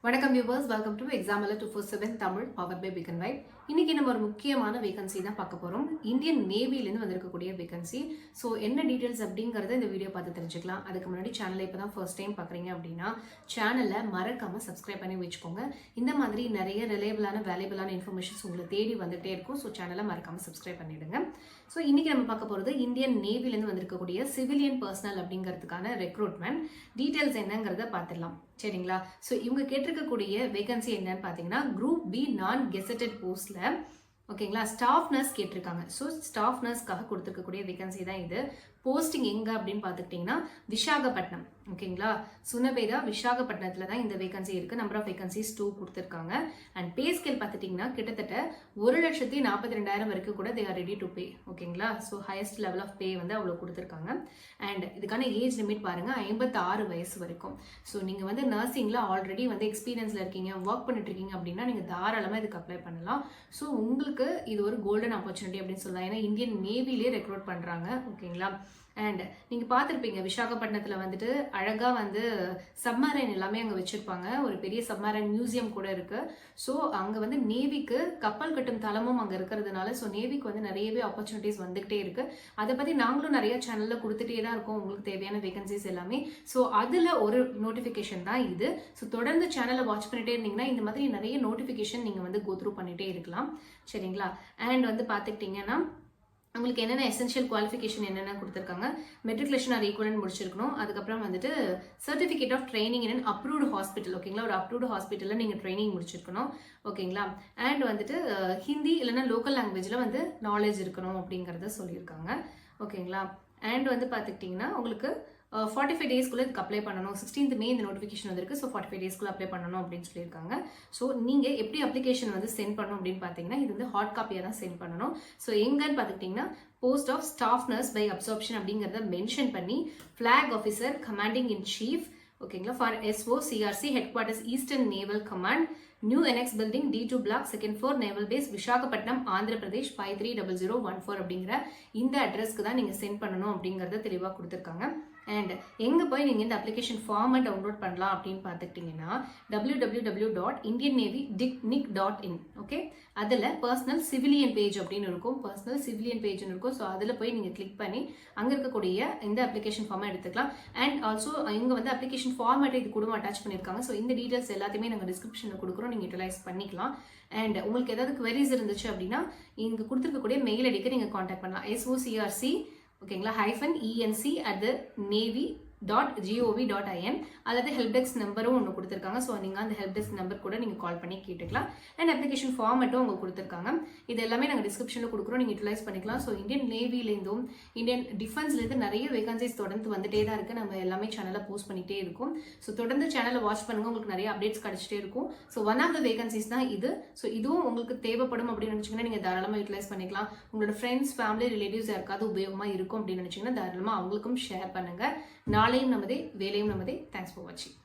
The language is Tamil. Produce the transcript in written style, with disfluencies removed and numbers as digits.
வணக்கம் viewers, welcome to example 247 Tamil power by begin white. இன்னைக்கு நம்ம ஒரு முக்கியமான வேகன்சி தான் பார்க்க போறோம். இந்தியன் நேவிலேருந்து வந்திருக்கக்கூடிய வேகன்சி. ஸோ என்ன டீடைல்ஸ் அப்படிங்கறத இந்த வீடியோ பார்த்து தெரிஞ்சுக்கலாம். அதுக்கு முன்னாடி சேனலை இப்போ தான் ஃபர்ஸ்ட் டைம் பார்க்குறீங்க அப்படின்னா சேனலை மறக்காம சப்ஸ்கிரைப் பண்ணி வச்சுக்கோங்க. இந்த மாதிரி நிறைய ரிலேபிளான வேல்யூபிளான இன்ஃபர்மேஷன்ஸ் உங்களை தேடி வந்துட்டே இருக்கும். ஸோ சேனலை மறக்காம சப்ஸ்கிரைப் பண்ணிடுங்க. ஸோ இன்னைக்கு நம்ம பார்க்க போகிறது இந்தியன் நேவிலேருந்து வந்திருக்கக்கூடிய சிவிலியன் பர்சனல் அப்படிங்கிறதுக்கான ரெக்ரூட்மெண்ட் டீடைல்ஸ் என்னங்கிறத பார்த்துடலாம். சரிங்களா? ஸோ இவங்க கேட்டிருக்கக்கூடிய வேகன்சி என்னன்னு பார்த்தீங்கன்னா குரூப் பி நான் கெசட்டட் போஸ்ட்ல ஓகேங்களா ஸ்டாஃப் நர்ஸ் கேட்டிருக்காங்க. ஸோ ஸ்டாஃப் நர்ஸ்க்காக கொடுத்துருக்கக்கூடிய வேகன்சி தான் இது. போஸ்டிங் எங்க அப்படின்னு பார்த்துக்கிட்டிங்கன்னா விசாகப்பட்டினம். ஓகேங்களா? சுனபேதா விசாகப்பட்டினத்தில் தான் இந்த வேகன்சி இருக்குது. நம்பர் ஆஃப் வேகன்சிஸ் 2 கொடுத்துருக்காங்க. அண்ட் பே ஸ்கேல் பார்த்துட்டிங்கன்னா கிட்டத்தட்ட 1,42,000 வரைக்கும் கூட they are ready to pay. ஓகேங்களா? So highest level of pay வந்து அவ்வளோ கொடுத்துருக்காங்க. அண்ட் இதுக்கான ஏஜ் லிமிட் பாருங்கள் 56 வயசு வரைக்கும். ஸோ நீங்கள் வந்து நர்சிங்கில் ஆல்ரெடி வந்து எக்ஸ்பீரியன்ஸில் இருக்கீங்க, ஒர்க் பண்ணிட்டு இருக்கீங்க அப்படின்னா நீங்கள் தாராளமாக இதுக்கு அப்ளை பண்ணலாம். ஸோ உங்களுக்கு இது ஒரு கோல்டன் ஆப்பர்ச்சுனிட்டி அப்படின்னு சொல்லலாம். ஏன்னா இந்தியன் நேவிலே ரெக்ரூட் பண்ணுறாங்க. ஓகேங்களா? அண்ட் நீங்கள் பார்த்துருப்பீங்க விசாகப்பட்டினத்தில் வந்துட்டு அழகாக வந்து சப்மரைன் எல்லாமே அங்கே வச்சுருப்பாங்க. ஒரு பெரிய சப்மரைன் மியூசியம் கூட இருக்குது. ஸோ அங்கே வந்து நேவிக்கு கப்பல் கட்டும் தளமும் அங்கே இருக்கிறதுனால ஸோ நேவிக்கு வந்து நிறையவே ஆப்பர்ச்சுனிட்டிஸ் வந்துகிட்டே இருக்குது. அதை பற்றி நாங்களும் நிறைய சேனலில் கொடுத்துட்டே தான் இருக்கோம் உங்களுக்கு தேவையான வேகன்சிஸ் எல்லாமே. ஸோ அதில் ஒரு நோட்டிஃபிகேஷன் தான் இது. ஸோ தொடர்ந்து சேனலை வாட்ச் பண்ணிட்டே இருந்தீங்கன்னா இந்த மாதிரி நிறைய நோட்டிஃபிகேஷன் நீங்கள் வந்து கோ த்ரூ பண்ணிகிட்டே இருக்கலாம். சரிங்களா? அண்ட் வந்து பார்த்துக்கிட்டிங்கன்னா உங்களுக்கு என்னென்ன எசென்ஷியல் குவாலிஃபிகேஷன் என்னென்ன கொடுத்துருக்காங்க. மெட்ரிகுலேஷன் ஆர் ஈக்குவலன்ட் முடிச்சிருக்கணும். அதுக்கப்புறம் வந்துட்டு certificate of training in approved hospital. ஓகேங்களா? ஒரு அப்ரூவ்டு ஹாஸ்பிட்டலில் நீங்கள் ட்ரைனிங் முடிச்சிருக்கணும். ஓகேங்களா? அண்ட் வந்துட்டு ஹிந்தி இல்லைன்னா லோக்கல் லாங்குவேஜில் வந்து நாலேஜ் இருக்கணும் அப்படிங்கிறத சொல்லியிருக்காங்க. ஓகேங்களா? அண்ட் வந்து பார்த்துக்கிட்டிங்கன்னா உங்களுக்கு 45 டேஸ்க்குள்ளே இதுக்கு அப்ளை பண்ணணும். 16th May இந்த நோட்டிஃபிகேஷன் வந்திருக்கு. ஸோ 45 டேஸ்க்குள்ளே அப்ளை பண்ணணும் அப்படின்னு சொல்லியிருக்காங்க. ஸோ நீங்கள் எப்படி அப்ளிகேஷன் வந்து சென்ட் பண்ணணும் அப்படின்னு பார்த்தீங்கன்னா இது வந்து ஹார்ட் காப்பியாக தான் சென்ட் பண்ணணும். ஸோ எங்கன்னு பார்த்துக்கிட்டிங்கன்னா post of staff nurse by absorption அப்படிங்கிறத மென்ஷன் பண்ணி flag officer commanding in chief ஓகேங்களா for SOCRC headquarters eastern naval command new NX building D2 block second floor naval base Visakhapatnam Andhra Pradesh 530014 அப்படிங்கிற இந்த அட்ரஸ்க்கு தான் நீங்கள் சென்ட் பண்ணணும் அப்படிங்கிறத தெளிவாக கொடுத்துருக்காங்க. அண்ட் எங்கே போய் நீங்கள் இந்த அப்ளிகேஷன் ஃபார்மை டவுன்லோட் பண்ணலாம் அப்படின்னு பார்த்துக்கிட்டிங்கன்னா www.indiannavy.nic.in. ஓகே, அதில் பர்சனல் சிவிலியன் பேஜ் அப்படின்னு இருக்கும். பர்சனல் சிவிலியன் பேஜ்னு இருக்கும். ஸோ அதில் போய் நீங்கள் கிளிக் பண்ணி அங்கே இருக்கக்கூடிய இந்த அப்ளிகேஷன் ஃபார்மை எடுத்துக்கலாம். அண்ட் ஆல்சோ இங்கே வந்து அப்ளிகேஷன் ஃபார்மேட்டை இது கூட அட்டாச் பண்ணியிருக்காங்க. ஸோ இந்த டீட்டெயில்ஸ் எல்லாத்தையுமே நாங்கள் டிஸ்கிரிப்ஷனில் கொடுக்குறோம், நீங்கள் யூட்டிலைஸ் பண்ணிக்கலாம். அண்ட் உங்களுக்கு ஏதாவது குவரிஸ் இருந்துச்சு அப்படின்னா இங்கே கொடுத்துருக்கக்கூடிய மெயில் ஐடிக்கு நீங்கள் காண்டாக்ட் பண்ணலாம். SOCRC ஓகேங்களா -ENC@navy.gov.in அல்லது ஹெல்ப் டெஸ்க் நம்பரும் ஒன்று கொடுத்துருக்காங்க. ஸோ நீங்கள் அந்த ஹெல்ப் டெஸ்க் நம்பர் கூட நீங்கள் கால் பண்ணி கேட்டுக்கலாம். அண்ட் அப்ளிகேஷன் ஃபார்மேட்டும் அவங்க கொடுத்துருக்காங்க. இது எல்லாமே நாங்கள் டிஸ்கிரிப்ஷனில் கொடுக்குறோம், நீங்கள் யூட்டிலைஸ் பண்ணிக்கலாம். ஸோ இந்தியன் நேவிலேருந்தும் இந்தியன் டிஃபென்ஸ்லேருந்து நிறைய வேகன்சிஸ் தொடர்ந்து வந்துட்டே தான் இருக்குது. நம்ம எல்லாமே சேனலில் போஸ்ட் பண்ணிகிட்டே இருக்கும். ஸோ தொடர்ந்து சேனலை வாட்ச் பண்ணுங்கள், உங்களுக்கு நிறைய அப்டேட்ஸ் கிடச்சிட்டே இருக்கும். So one of the vacancies தான் இது. ஸோ இதுவும் உங்களுக்கு தேவைப்படும் அப்படின்னு நினச்சிங்கன்னா நீங்கள் தாராளமாக யூட்டிலைஸ் பண்ணிக்கலாம். உங்களோட ஃப்ரெண்ட்ஸ், ஃபேமிலி, ரிலேட்டிவ்ஸ் யாருக்காவது உபயோகமாக இருக்கும் அப்படின்னு நினச்சிங்கன்னா தாராளமாக அவங்களுக்கும் ஷேர் பண்ணுங்கள். நாளையும் நமதே, வேலையும் நமதே. தேங்க்ஸ் ஃபார் வாட்சிங்.